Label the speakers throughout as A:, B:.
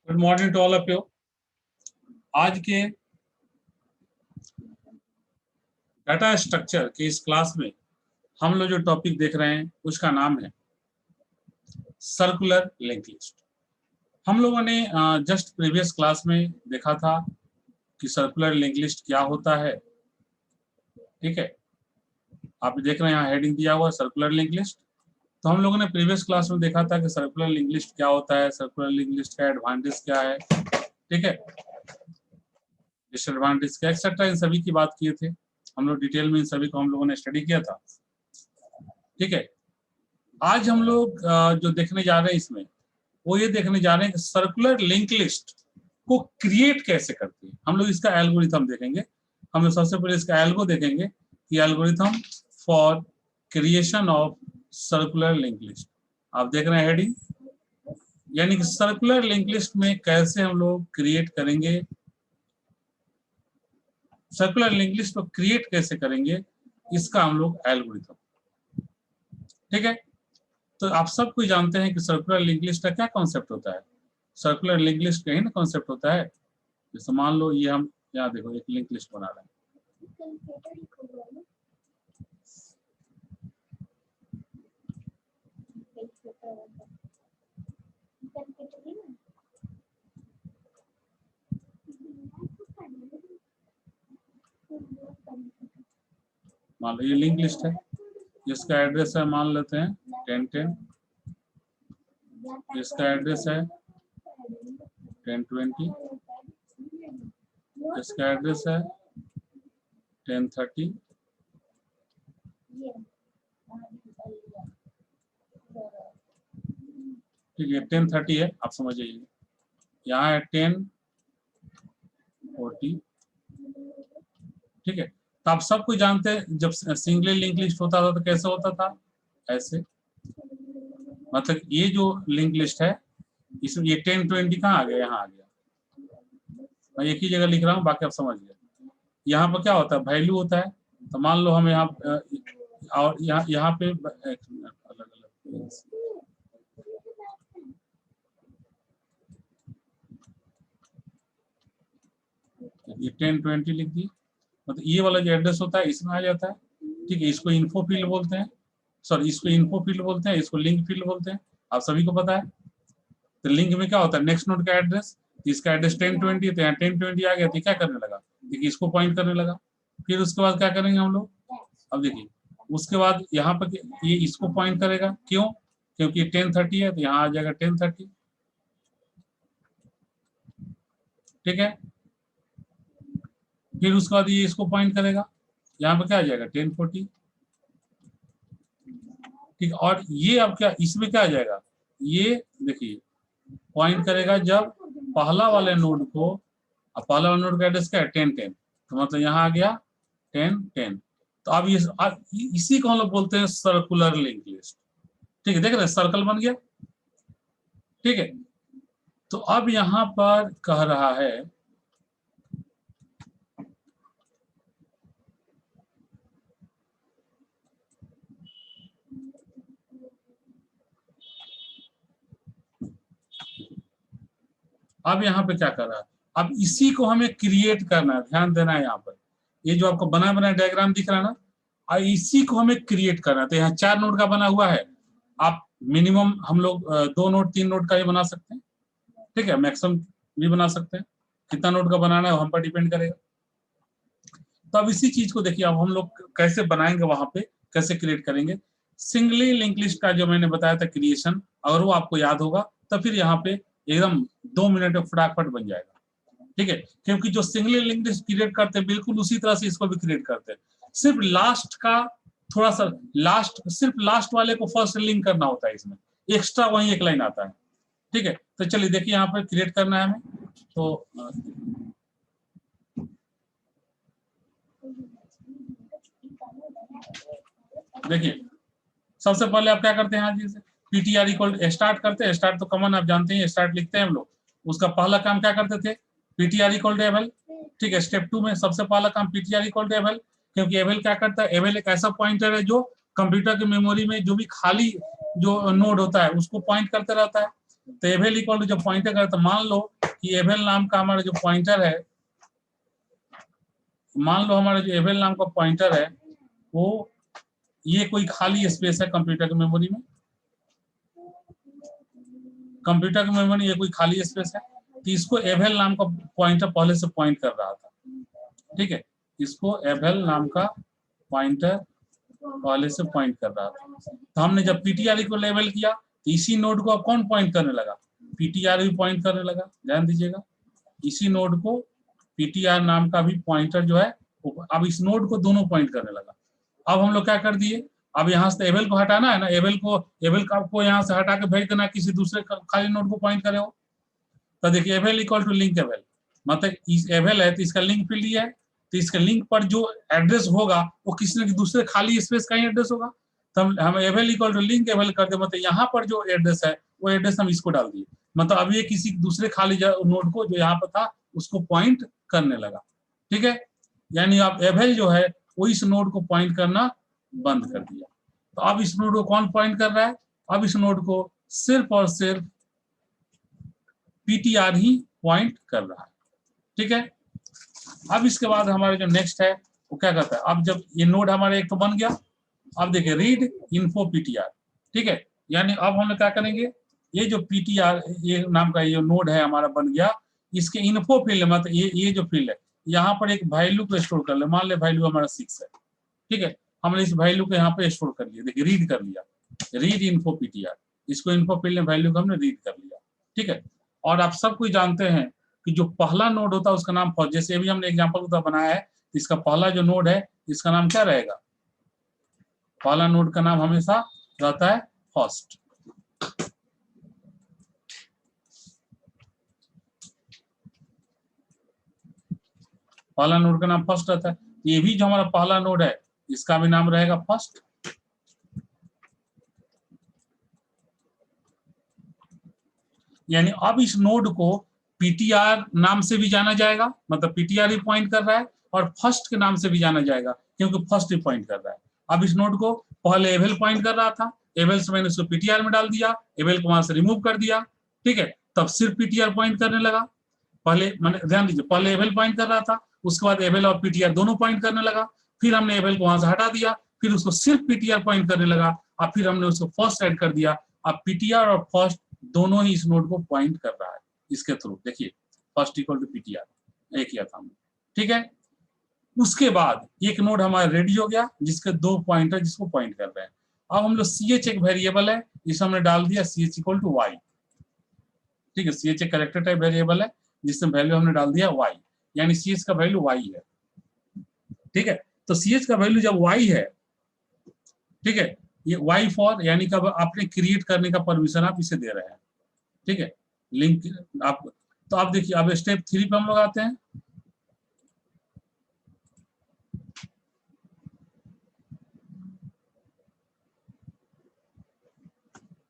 A: Good morning to all of you. आज के data structure के इस क्लास में हम लोग जो टॉपिक देख रहे हैं उसका नाम है सर्कुलर लिंक लिस्ट। हम लोगों ने जस्ट प्रीवियस क्लास में देखा था कि सर्कुलर लिंक लिस्ट क्या होता है। ठीक है, आप देख रहे हैं यहाँ हेडिंग दिया हुआ सर्कुलर लिंक लिस्ट। तो हम लोगों ने प्रीवियस क्लास में देखा था कि सर्कुलर लिंक लिस्ट क्या होता है, सर्कुलर लिंक लिस्ट का एडवांटेज क्या है, ठीक है, डिसएडवांटेज क्या, एक्सेट्रा, इन सभी की बात किए थे हम लोग। डिटेल में इन सभी को हम लोगों ने स्टडी किया था। ठीक है, आज हम लोग जो देखने जा रहे हैं इसमें वो ये देखने जा रहे हैं कि सर्कुलर लिंक लिस्ट को क्रिएट कैसे करते हैं। हम लोग इसका एल्गोरिथम देखेंगे। हम लोग सबसे पहले इसका एल्गो देखेंगे कि algorithm for creation of circular link list. आप देख रहे हैं हेडिंग, यानी कि सर्कुलर लिंक लिस्ट में कैसे हम लोग क्रिएट करेंगे, सर्कुलर लिंक लिस्ट को क्रिएट कैसे करेंगे, इसका हम लोग एल्गोरिथम। ठीक है, तो आप सब कोई जानते हैं कि सर्कुलर लिंक लिस्ट का क्या कॉन्सेप्ट होता है। सर्कुलर लिंक लिस्ट का ही ना कॉन्सेप्ट होता है। जैसे मान लो ये हम यहाँ देखो एक लिंक लिस्ट बना रहे हैं। मान लो ये लिंक लिस्ट है, इसका एड्रेस है, मान लेते हैं 1010, इसका एड्रेस है 1020, इसका एड्रेस है 1030, ठीक है 1030 है, आप समझ जाइए। यहाँ है 1040, ठीक है। तो आप सब कुछ जानते हैं जब सिंगल लिंक लिस्ट होता था तो कैसे होता था, ऐसे। मतलब ये जो लिंक लिस्ट है इसमें ये 1020 कहाँ आ गया, यहाँ आ गया। मैं एक ही जगह लिख रहा हूँ, बाकी आप समझ गए। यहाँ पर क्या होता है, वैल्यू होता है। तो मान लो हम यहाँ और यहाँ पे अलग अलग ये 1020 लिख दी। मतलब ये वाला जो एड्रेस होता है इसमें आ जाता है। ठीक है, इसको इन्फो फील्ड बोलते हैं, सॉरी इसको इन्फो फील्ड बोलते हैं, इसको लिंक फील्ड बोलते हैं, आप सभी को पता है। तो लिंक में क्या होता है, नेक्स्ट नोड का एड्रेस, इसका एड्रेस 1020, तो यहाँ 1020 आ गया तो क्या करने लगा, देखिए इसको पॉइंट करने लगा। फिर उसके बाद क्या करेंगे हम लोग, अब देखिए उसके बाद यहाँ पर ये इसको पॉइंट करेगा, क्यों, क्योंकि 1030 है तो यहाँ आ जाएगा 1030। ठीक है, फिर उसके बाद ये इसको पॉइंट करेगा, यहाँ पे क्या आ जाएगा 1040। ठीक, और ये अब क्या, इसमें क्या आ जाएगा, ये देखिए पॉइंट करेगा जब पहला वाले नोड को, अब पहला वाला नोड का एड्रेस क्या है 1010, तो मतलब यहाँ आ गया 1010। तो अब ये इसी को हम लोग बोलते हैं सर्कुलर लिंक लिस्ट। ठीक है, देख रहे हैं सर्कल बन गया। ठीक है, तो अब यहाँ पर कह रहा है अब यहाँ पे क्या कर रहा है, अब इसी को हमें क्रिएट करना है, ध्यान देना है। यहाँ पर ये जो आपको बना बनाया डायग्राम दिख रहा है ना, और इसी को हमें क्रिएट करना है। तो यहाँ 4 नोड का बना हुआ है, आप मिनिमम हम लोग 2 नोड 3 नोड का भी बना सकते हैं। ठीक है, मैक्सिमम भी बना सकते हैं, कितना नोड का बनाना है हम पर डिपेंड करेगा। तो अब इसी चीज को देखिए, अब हम लोग कैसे बनाएंगे, वहां पे कैसे क्रिएट करेंगे। सिंगली लिंक लिस्ट का जो मैंने बताया था क्रिएशन, अगर वो आपको याद होगा तो फिर यहाँ पे एकदम 2 मिनट में फटाफट बन जाएगा। ठीक है, क्योंकि जो सिंगली लिंक लिस्ट क्रिएट करते हैं बिल्कुल उसी तरह से इसको भी क्रिएट करते हैं, सिर्फ लास्ट का थोड़ा सा सिर्फ लास्ट वाले को फर्स्ट लिंक करना होता है, इसमें एक्स्ट्रा वही एक लाइन आता है। ठीक है, तो चलिए देखिए यहाँ पर क्रिएट करना है हमें। तो देखिए सबसे पहले आप क्या करते हैं, यहाँ जी से पीटीआर इक्वल स्टार्ट करते हैं। स्टार्ट तो कॉमन आप जानते हैं, स्टार्ट लिखते हैं हम लोग। उसका पहला काम क्या करते थे, पीटीआर इक्वल टू एबल। ठीक है, स्टेप 2 में सबसे पहला काम पीटीआर इक्वल टू एबल, क्योंकि एबल क्या करता है, एबल एक ऐसा पॉइंटर है जो कंप्यूटर की मेमोरी में जो भी खाली जो नोड होता है उसको पॉइंट करते रहता है। तो एबल इक्वल टू जब पॉइंटर करता है, मान लो कि एवल नाम का हमारा जो पॉइंटर है, मान लो हमारा जो एवल नाम का पॉइंटर है वो ये कोई खाली स्पेस है कंप्यूटर की मेमोरी में, कंप्यूटर की मेमोरी ये कोई खाली स्पेस है, तो इसको एवल नाम का पॉइंटर पहले से पॉइंट कर रहा था, ठीक है, इसको एवल नाम का पॉइंटर पहले से पॉइंट कर रहा था। तो हमने जब पीटीआर को लेवल किया तो इसी नोड को अब कौन पॉइंट करने लगा, पीटीआर भी पॉइंट करने लगा, ध्यान दीजिएगा, इसी नोड को पीटीआर नाम का भी पॉइंटर जो है अब इस नोड को दोनों पॉइंट करने लगा। अब हम लोग क्या कर दिए, अब यहाँ से एवल को हटाना है ना, एवल को यहाँ से हटा के भेज देना किसी दूसरे खाली नोड को पॉइंट करे हो। तो देखिए एवल इक्वल टू लिंक एवल, मतलब इस एवल है तो इसका लिंक फील्ड है, तो इसके लिंक पर जो एड्रेस होगा वो किसी न दूसरे खाली स्पेस का ही एड्रेस होगा। तो हम एवल इक्वल टू लिंक एवल कर दे, मतलब यहाँ पर जो एड्रेस है वो एड्रेस हम इसको डाल दिए, मतलब अब ये किसी दूसरे खाली नोड को जो यहाँ पर था उसको पॉइंट करने लगा, ठीक है। यानी अब एवल जो है वो इस नोड को पॉइंट करना बंद कर दिया। तो अब इस नोड को कौन पॉइंट कर रहा है, अब इस नोड को सिर्फ और सिर्फ पीटीआर ही पॉइंट कर रहा है, ठीक है। अब इसके बाद हमारे जो नेक्स्ट है वो क्या करता है, अब जब ये नोड हमारे एक तो बन गया, अब देखिए रीड इन्फो पीटीआर, ठीक है, यानी अब हम क्या करेंगे, ये जो पीटीआर ये नाम का ये नोड है हमारा बन गया, इसके इन्फो फील्ड मतलब ये जो फील्ड है यहाँ पर एक वैल्यू को स्टोर कर ले, मान ले वैल्यू हमारा 6 है, ठीक है, हमने इस वैल्यू को यहाँ पे स्टोर कर लिया, देखिए रीड कर लिया, रीड इन्फो पीटीआर, इसको इन्फो फील्ड में वैल्यू को हमने रीड कर लिया, ठीक है। और आप सब कोई जानते हैं कि जो पहला नोड होता है उसका नाम फर्स्ट, जैसे अभी हमने एग्जांपल बनाया है, इसका पहला जो नोड है इसका नाम क्या रहेगा, पहला नोड का नाम हमेशा रहता है फर्स्ट, पहला नोड का नाम फर्स्ट रहता है, ये भी जो हमारा पहला नोड है इसका भी नाम रहेगा फर्स्ट, यानी अब इस नोड को पीटीआर नाम से भी जाना जाएगा, मतलब पीटीआर ही पॉइंट कर रहा है, और फर्स्ट के नाम से भी जाना जाएगा क्योंकि फर्स्ट ही पॉइंट कर रहा है। अब इस नोड को पहले एवल पॉइंट कर रहा था, एवल से मैंने उसको पीटीआर में डाल दिया, एवल को वहां से रिमूव कर दिया, ठीक है, तब सिर्फ पीटीआर पॉइंट करने लगा। पहले मैंने ध्यान दीजिए, पहले एवल पॉइंट कर रहा था, उसके बाद एवल और पीटीआर दोनों पॉइंट करने लगा, फिर हमने एवल को वहां से हटा दिया, फिर उसको सिर्फ पीटीआर पॉइंट करने लगा, और फिर हमने उसको फर्स्ट ऐड कर दिया। अब पीटीआर और फर्स्ट दोनों ही इस नोड को पॉइंट कर रहा है इसके थ्रू, देखिए फर्स्ट इक्वल टू पीटीआर एक किया था हमने, ठीक है। उसके बाद एक नोड हमारा रेडी हो गया जिसके दो पॉइंटर जिसको पॉइंट कर रहे हैं। अब हम लोग ch एक वेरिएबल है, इसे हमने डाल दिया ch इक्वल टू y, ठीक है, ch एक कैरेक्टर टाइप वेरिएबल है जिसमें वैल्यू हमने डाल दिया y, यानी ch का वैल्यू y है, ठीक है। तो ch का वैल्यू जब y है, ठीक है, ये y फॉर यानी कि आपने क्रिएट करने का परमिशन आप इसे दे रहे हैं, ठीक है, लिंक आप, तो आप देखिए अब स्टेप 3 पे हम लोग आते हैं।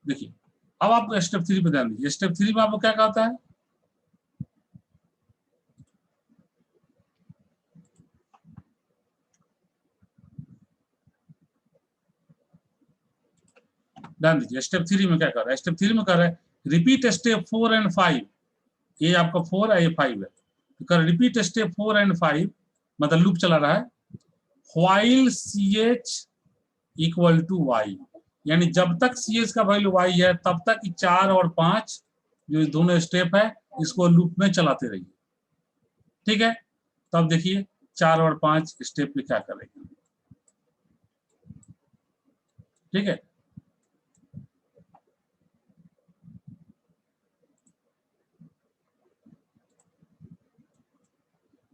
A: देखिए अब आप स्टेप 3 पे ध्यान दीजिए, स्टेप 3 में आपको क्या कहता है, ध्यान दीजिए स्टेप 3 में क्या कर रहा है, स्टेप 3 में कर रहा है रिपीट स्टेप 4 एंड 5, ये आपका 4 है ये 5 है, तो कर रिपीट स्टेप 4 एंड 5, मतलब लूप चला रहा है, while ch equal to y, यानी जब तक ch का वैल्यू y है तब तक 4 और 5 जो दोनों स्टेप है इसको लूप में चलाते रहिए, ठीक है। तब देखिए 4 और 5 स्टेप पे क्या करेंगे, ठीक है।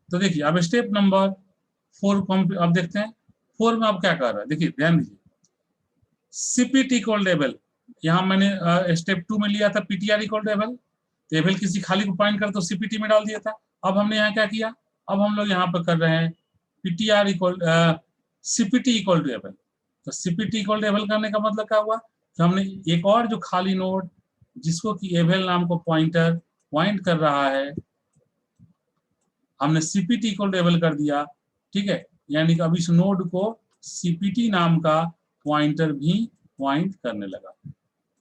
A: तो देखिए अब स्टेप नंबर 4 को हम अब देखते हैं, 4 में अब क्या कर रहा है, देखिए ध्यान दीजिए सीपीटी इक्वल एबल, यहाँ मैंने स्टेप 2 में लिया था पीटीआर इक्वल एबल, तो एबल किसी खाली को पॉइंट कर तो सीपीटी में डाल दिया था। अब हमने यहाँ क्या किया, अब हम लोग यहाँ पर कर रहे हैं PTR equal CPT equal to avail, तो सीपीटी इक्वल टू एबल करने का मतलब क्या हुआ कि हमने एक और जो खाली नोड जिसको कि एबल नाम को पॉइंटर पॉइंट कर रहा है हमने सीपीटी इक्वल टू एबल कर दिया, ठीक है, यानी कि अब इस नोड को सीपीटी नाम का पॉइंटर भी पॉइंट करने लगा,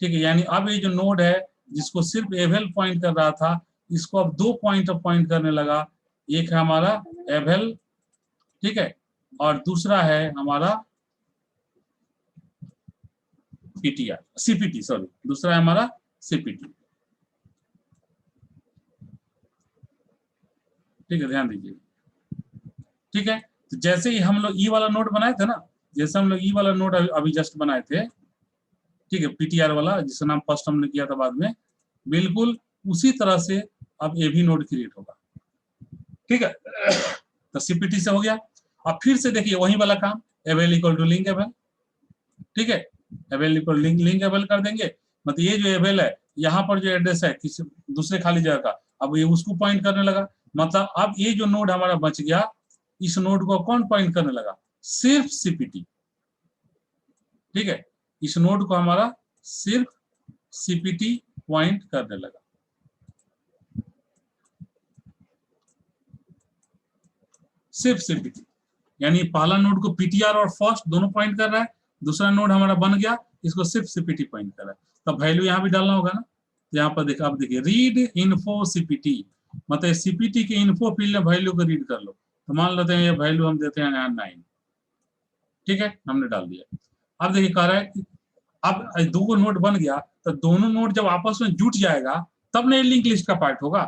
A: ठीक है, यानी अब ये जो नोड है जिसको सिर्फ एबल पॉइंट कर रहा था इसको अब दो पॉइंट पॉइंट करने लगा। एक है हमारा एवेल, ठीक है, और दूसरा है हमारा पीटीआर, सीपीटी, सॉरी, दूसरा है हमारा सीपीटी। ठीक है, ध्यान दीजिए। ठीक है, तो जैसे ही हम लोग ई वाला नोट बनाए थे ना, जैसे हम लोग ई वाला नोट अभी जस्ट बनाए थे, ठीक है, पीटीआर वाला जिसका नाम फर्स्ट हमने किया था बाद में, बिल्कुल उसी तरह से अब ए भी नोड क्रिएट होगा। ठीक है, तो सीपीटी से हो गया। अब फिर से देखिए वही वाला काम, avail equal to link avail, ठीक है, avail equal link link avail कर देंगे। मतलब ये जो एवेल है, यहाँ पर जो एड्रेस है किसी दूसरे खाली जगह का, अब ये उसको पॉइंट करने लगा। मतलब अब ये जो नोड हमारा बच गया, इस नोड को कौन पॉइंट करने लगा? सिर्फ सीपीटी। ठीक है, इस नोड को हमारा सिर्फ सीपीटी पॉइंट करने लगा। सिर्फ सीपीटी, यानी पहला नोड को पीटीआर और फर्स्ट दोनों पॉइंट कर रहा है, दूसरा नोड हमारा बन गया, इसको सिर्फ सीपीटी पॉइंट कर रहा है। तब वैल्यू यहाँ भी डालना होगा ना, यहाँ पर देखिए, आप देखिए रीड इन्फो सीपीटी, मतलब सीपीटी के इन्फो फील्ड में वैल्यू को रीड कर लो। तो मान लेते हैं ये वैल्यू हम देते हैं यहाँ 9। ठीक है, हमने डाल दिया। अब देखिए कह रहा है कि अब दो नोड बन गया, तो दोनों नोड जब आपस में जुट जाएगा तब ना लिंक लिस्ट का पार्ट होगा।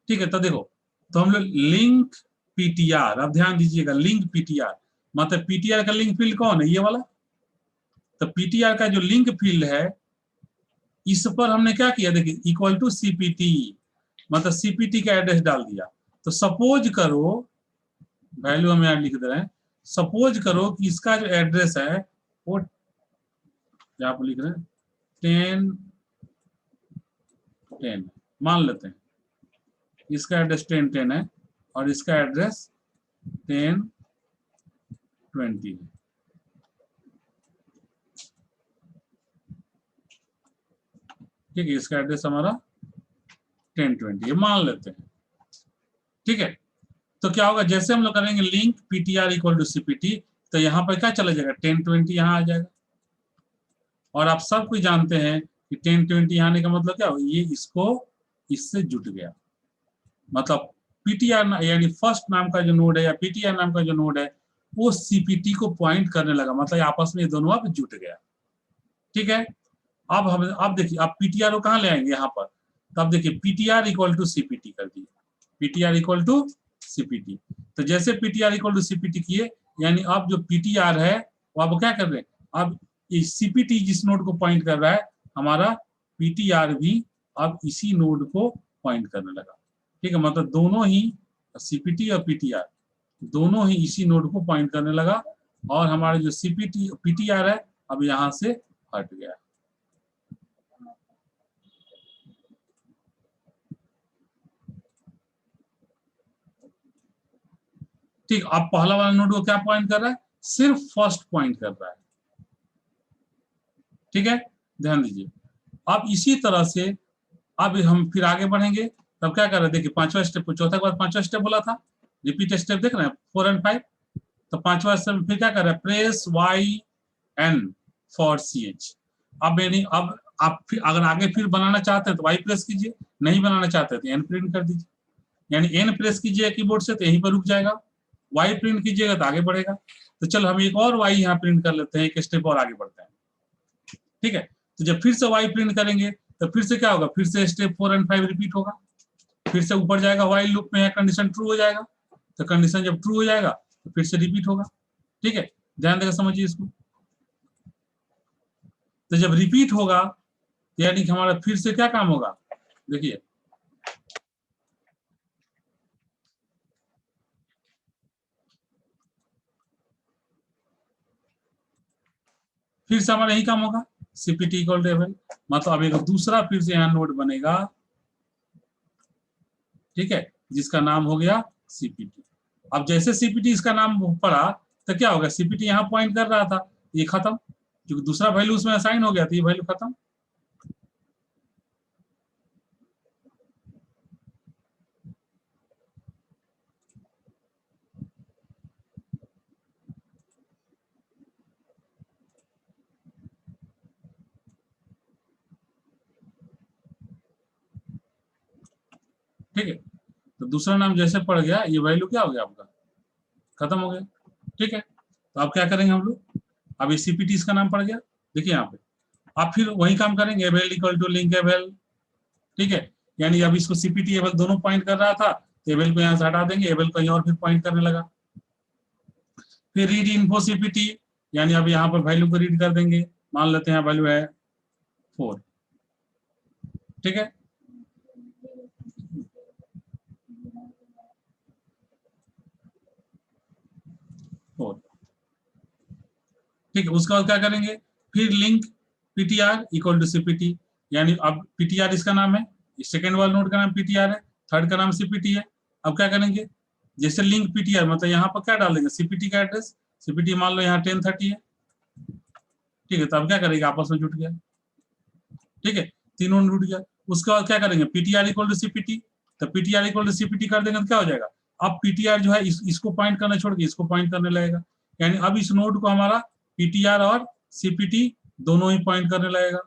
A: ठीक है, तो देखो, तो हम लोग लिंक पीटीआर, अब ध्यान दीजिएगा, लिंक पीटीआर मतलब पीटीआर का लिंक फील्ड कौन है? ये वाला। तो पीटीआर का जो लिंक फील्ड है, इस पर हमने क्या किया, देखिए इक्वल टू सीपीटी, मतलब सीपीटी का एड्रेस डाल दिया। तो सपोज करो, वैल्यू हम यहाँ लिख दे रहे हैं, सपोज करो कि इसका जो एड्रेस है वो यहाँ पर लिख रहे हैं 1010 मान लेते हैं, इसका एड्रेस 1010 है और इसका एड्रेस 1020 है। ठीक है, इसका एड्रेस हमारा 1020 मान लेते हैं। ठीक है, तो क्या होगा, जैसे हम लोग करेंगे link PTR equal to CPT, तो यहाँ पर क्या चला जाएगा, 1020 यहाँ आ जाएगा। और आप सब कुछ जानते हैं कि 1020 यहाँ आने का मतलब क्या हो, ये इसको इससे जुट गया। मतलब पीटीआर यानी फर्स्ट नाम का जो नोड है या पीटीआर नाम का जो नोड है, वो सीपीटी को पॉइंट करने लगा, मतलब आपस में दोनों अब जुट गया। ठीक है, अब हम अब देखिए, आप पीटीआर को कहाँ ले आएंगे, यहाँ पर। तब देखिए पीटीआर इक्वल टू सीपीटी कर दिए, पीटीआर इक्वल टू सीपीटी। तो जैसे पीटीआर इक्वल टू सीपीटी किए, यानी अब जो पीटीआर है वो अब क्या कर रहे हैं, अब सीपीटी जिस नोड को पॉइंट कर रहा है, हमारा पीटीआर भी अब इसी नोड को पॉइंट करने लगा। ठीक है, मतलब दोनों ही सीपीटी और पीटीआर दोनों ही इसी नोड को पॉइंट करने लगा, और हमारा जो सीपीटी पीटीआर है अब यहाँ से हट गया। ठीक, अब पहला वाला नोड को क्या पॉइंट कर रहा है, सिर्फ फर्स्ट पॉइंट कर रहा है। ठीक है, ध्यान दीजिए। अब इसी तरह से अब हम फिर आगे बढ़ेंगे, तब क्या कर रहे हैं, देखिए पांचवा स्टेप, चौथा के बाद पांचवा स्टेप बोला था, रिपीट स्टेप देख रहे हैं 4 और 5। तो पांचवा स्टेप फिर क्या कर रहे हैं, press Y N for C H. अब यानी अब आप फिर अगर आगे फिर बनाना चाहते हैं तो वाई प्रेस कीजिए, नहीं बनाना चाहते हैं तो एन प्रिंट कर दीजिए। यानी एन प्रेस कीजिए कीबोर्ड से तो यहीं पर रुक जाएगा, वाई प्रिंट कीजिएगा तो आगे बढ़ेगा। तो चलो हम एक और वाई यहाँ प्रिंट कर लेते हैं, एक स्टेप और आगे बढ़ते हैं। ठीक है, तो जब फिर से वाई प्रिंट करेंगे तो फिर से क्या होगा, फिर से स्टेप 4 और 5 रिपीट होगा, फिर से ऊपर जाएगा, वाइल लूप में कंडीशन ट्रू हो जाएगा। तो कंडीशन जब ट्रू हो जाएगा तो फिर से रिपीट होगा। ठीक है, ध्यान देकर समझिए इसको। तो जब रिपीट होगा तो यानी कि हमारा फिर से क्या काम होगा, देखिए फिर से हमारा यही काम होगा, सीपीटी इक्वल टेबल, मतलब अब एक दूसरा फिर से यहाँ नोड बनेगा। ठीक है, जिसका नाम हो गया सीपीटी। अब जैसे सीपीटी इसका नाम पड़ा, तो क्या होगा, सीपीटी यहाँ पॉइंट कर रहा था, ये खत्म, क्योंकि दूसरा वैल्यू उसमें असाइन हो गया था, ये वैल्यू खत्म। ठीक है, तो दूसरा नाम जैसे पड़ गया, ये वैल्यू क्या हो गया आपका, खत्म हो गया। ठीक है, तो अब क्या करेंगे हम लोग, अब ये सीपीटी इसका नाम पड़ गया। देखिए यहाँ पे आप फिर वही काम करेंगे, avail equal to link avail. ठीक है, यानी अब इसको सीपीटी एबल दोनों पॉइंट कर रहा था, एबल को यहाँ से हटा देंगे, एबल कहीं और फिर पॉइंट करने लगा। फिर रीड इन्फो सीपीटी, यानी अब यहाँ पर वैल्यू को रीड कर देंगे, मान लेते हैं वैल्यू है 4। ठीक है, ठीक है, उसका बाद क्या करेंगे, फिर link PTR equal to CPT, यानी अब पीटीआर इसका नाम है, सेकेंड वाले नोड का नाम पीटीआर है, थर्ड का नाम सीपीटी है। अब क्या करेंगे, जैसे लिंक पीटीआर मतलब यहाँ पर क्या डालेंगे, सीपीटी का एड्रेस, सीपीटी मान लो यहाँ 1030 है। ठीक है, तो अब क्या करेंगे, आपस में जुट गया। ठीक है, तीनों जुट गया। उसके बाद क्या करेंगे, पीटीआर इक्वल टू सीपीटी, तो पीटीआर इक्वल टू सीपीटी कर देंगे तो क्या हो जाएगा, अब पीटीआर जो है इसको पॉइंट करना छोड़ के इसको पॉइंट करने लगेगा, यानी अब इस नोड को हमारा पीटीआर और सीपीटी दोनों ही पॉइंट करने लगेगा।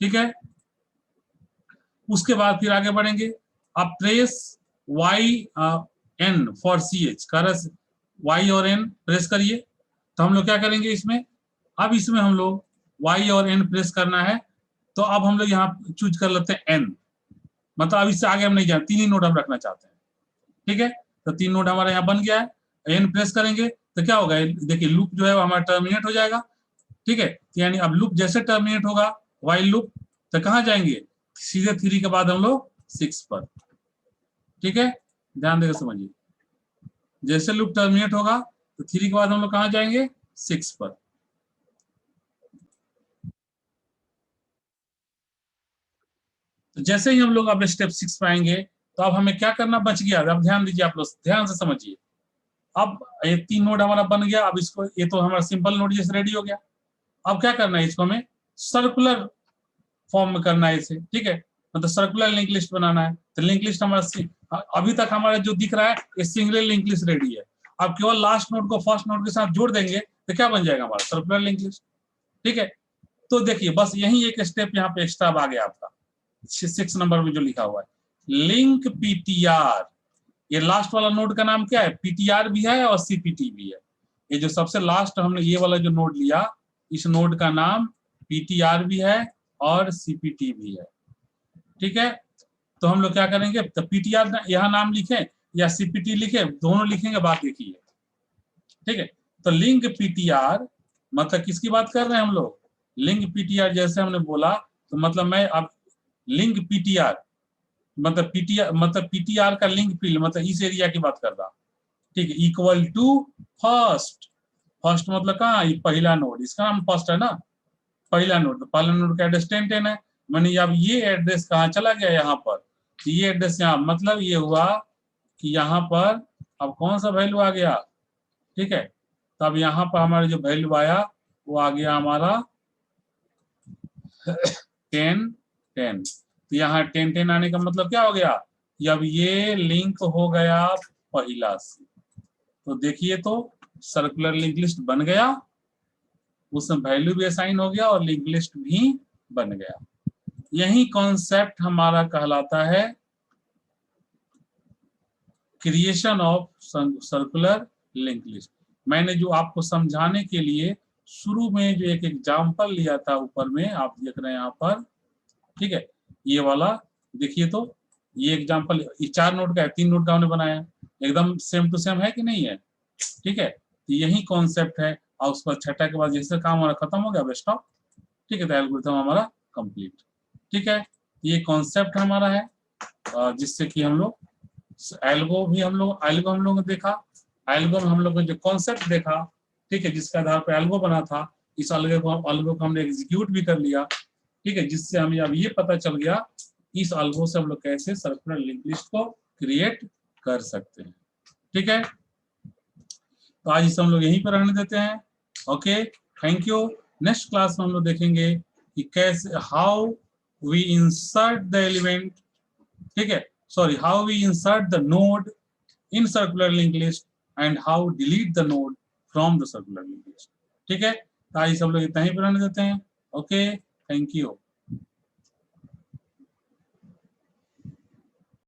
A: ठीक है, उसके बाद फिर आगे बढ़ेंगे, आप press Y N for C H, करस वाई और एन प्रेस करिए। तो हम लोग क्या करेंगे इसमें, अब इसमें हम लोग वाई और एन प्रेस करना है, तो अब हम लोग यहाँ चूज कर लेते हैं एन, मतलब अब इससे आगे हम नहीं जाए, 3 ही नोड हम रखना चाहते हैं। ठीक है, तो 3 नोड हमारा यहाँ बन गया है, एन प्रेस करेंगे तो क्या होगा, देखिए लूप जो है वो हमारा टर्मिनेट हो जाएगा। ठीक है, यानी अब लूप जैसे टर्मिनेट होगा वाइल लूप, तो कहाँ जाएंगे, सीधे 3 के बाद हम लोग 6 पर। ठीक है, ध्यान देकर समझिए, जैसे लूप टर्मिनेट होगा तो 3 के बाद हम लोग कहाँ जाएंगे, 6 पर। तो जैसे ही हम लोग अब स्टेप 6 पे आएंगे, तो अब हमें क्या करना बच गया, अब ध्यान दीजिए, आप लोग ध्यान से समझिए। अब ये 3 नोड हमारा बन गया, अब इसको, ये तो हमारा सिंपल नोड जैसे रेडी हो गया। अब क्या करना है, इसको हमें सर्कुलर फॉर्म में करना है इसे। ठीक है, मतलब सर्कुलर लिंक लिस्ट बनाना है। तो लिंक लिस्ट हमारा अभी तक हमारा जो दिख रहा है ये सिंगल लिंक लिस्ट रेडी है। अब केवल लास्ट नोड को फर्स्ट नोड के साथ जोड़ देंगे तो क्या बन जाएगा हमारा सर्कुलर लिंक लिस्ट। ठीक है, तो देखिए बस यही एक स्टेप यहाँ पे एक्स्ट्रा आ गया आपका 6 नंबर में जो लिखा हुआ है लिंक पीटीआर। ये लास्ट वाला नोड का नाम क्या है, पीटीआर भी है और सीपीटी भी है। ये जो सबसे लास्ट हमने ये वाला जो नोड लिया, इस नोड का नाम पीटीआर भी है और सीपीटी भी है। ठीक है, तो हम लोग क्या करेंगे, तो पीटीआर यहाँ नाम लिखें या सीपीटी लिखे, दोनों लिखेंगे, बात देखिए। ठीक है, तो लिंक पीटीआर मतलब किसकी बात कर रहे हैं हम लोग, लिंक पीटीआर जैसे हमने बोला, तो मतलब मैं अब लिंक पीटीआर मतलब पीटीआर का लिंक फील्ड मतलब इस एरिया की बात कर रहा। ठीक है, इक्वल टू फर्स्ट, फर्स्ट मतलब कहाँ, पहला नोड, इसका नाम फर्स्ट है ना, पहला नोड, तो पहला नोड का एड्रेस 1010 है, मैंने अब ये एड्रेस कहाँ चला गया, यहाँ पर, तो ये एड्रेस यहाँ, मतलब ये हुआ कि यहाँ पर अब कौन सा वैल्यू आ गया। ठीक है, तो अब यहाँ पर हमारा जो वैल्यू आया वो आ गया हमारा 1010। तो यहाँ 1010 आने का मतलब क्या हो गया, अब ये लिंक हो गया पहला से। तो देखिए, तो सर्कुलर लिंक लिस्ट बन गया, उसमें वैल्यू भी असाइन हो गया और लिंक लिस्ट भी बन गया। यही कॉन्सेप्ट हमारा कहलाता है creation of circular link list. मैंने जो आपको समझाने के लिए शुरू में जो एक एग्जांपल लिया था ऊपर में आप देख रहे हैं यहाँ पर, ठीक है, ये वाला देखिए, तो ये एग्जांपल 4 नोड का है, 3 नोड का हमने बनाया, एकदम सेम टू सेम है कि नहीं है। ठीक है, तो यही कॉन्सेप्ट है, और उस पर छठा के बाद जैसे काम हमारा खत्म हो गया स्टॉप। ठीक है, तो एल्गोरिथम हमारा कंप्लीट। ठीक है, ये कॉन्सेप्ट हमारा है, जिससे कि हम लोग एल्गो हम लोग ने देखा, एल्गो में हम लोग ने जो कॉन्सेप्ट देखा, ठीक है, जिसके आधार पर एल्गो बना था, इस एल्गो को हमने एग्जीक्यूट भी कर लिया। ठीक है, जिससे हमें अब ये पता चल गया इस एल्गो से हम लोग कैसे सर्कुलर लिंक लिस्ट को क्रिएट कर सकते हैं। ठीक है, तो आज इसे हम लोग यहीं पर रहने देते हैं। Okay, thank you. Next class में हम लोग देखेंगे कि कैसे how we insert the element, ठीक है, sorry, how we insert the node in circular linked list and how delete the node from the circular linked list। ठीक है, तो आज सब लोग इतना ही रहने देते हैं। Okay, thank you.